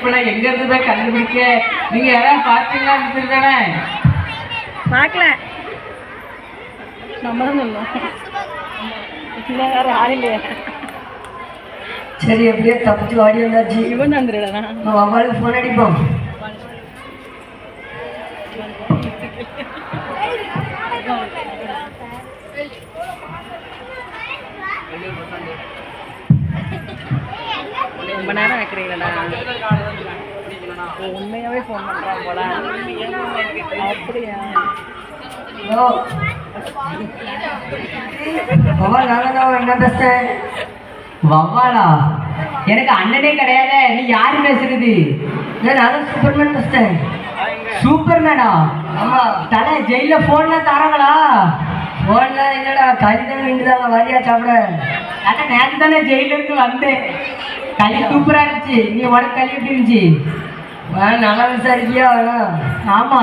இப்ப எங்க இருந்து போய் கண்டுபிடிக்க? நீங்க யாராவது பாத்தீங்களா? தானே பார்க்கல, நம்ம தான் சொல்லணும். வேற யாரும் இல்லையா? சரி, எப்படியே தப்பிச்சு வாடி வந்தாச்சு. இவன் வந்துடுடா, அவளுக்கு போன் அடிப்போம். ரொம்ப நேரம் வைக்கிறீங்களா? உண்மையாவே ஃபோன் பண்றான் போல. அப்படியா? என்ன பேசுறேன்? வவ்வாலா? எனக்கு அண்ணனே கிடையாது. நீ யாரு பேசுறது? நான் சூப்பர்மேன் பேசுறேன். சூப்பர்மேனா? ஆமா. தலை ஜெயில போன்லாம் தராங்களா? போன்லாம் இல்லடா, கறிதான் வேண்டியதாங்க. வாரியா சாப்பிட? ஆனா நேற்று தானே ஜெயில இருந்து வந்தேன். களி சூப்பரா இருந்துச்சு. நீ உனக்கு களி எப்படி இருந்துச்சு? நல்லா விசாரிக்கியா? வேணாம். ஆமா.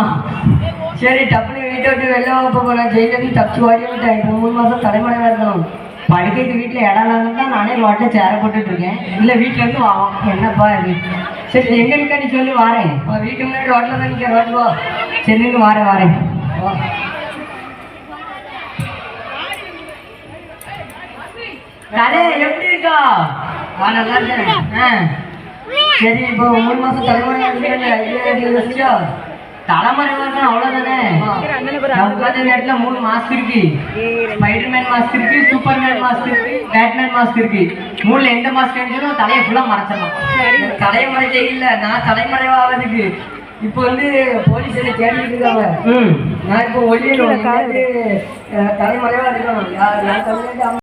சரி, டப்புனு வீட்டை விட்டு வெளில போகிறேன். ஜெயிலேருந்து தப்பிச்சு வாடி விட்டேன். இப்போ 3 மாதம் தலைமுறையாக இருக்கணும். படுக்கைக்கு வீட்டில் இடம் இல்லாமல் தான் நானே ரோட்டில் சேர போட்டுட்டு இருக்கேன். இல்லை வீட்டில் இருந்து வா. என்னப்பா இது? சரி, எங்க இருக்கா நீ சொல்லி வாரேன். வீட்டு முன்னாடி ரோட்டில் தான் நிற்க. ரோட்டு வா. சரி, நீங்க வாரேன். தலை எப்படி இருக்கா? நல்லா இருக்கேன். சரி, இப்போ 3 மாதம் தலைமுறையாக இருக்கிறேன். தலைமுறை வரணும் அவ்வளோதானே. உட்காந்த நேரத்தில் 3 மாஸ்க் இருக்கு. ஸ்பைடர்மேன் மாஸ்க் இருக்கு, சூப்பர்மேன் மாஸ்க் இருக்கு, பேட்மேன் மாஸ்க் இருக்கு. 3ல எந்த மாஸ்க் அடிச்சாலும் தலையை ஃபுல்லாக மறைச்சிடலாம். தலைமுறை இல்லை, நான் தலைமுறைவாகிறதுக்கு இப்போ வந்து போலீஸ் என்ன தேடிட்டு இருக்காங்க. நான் இப்போ ஒளியில் தலைமுறைவாக இருக்கணும். நான் தமிழ்நாட்டு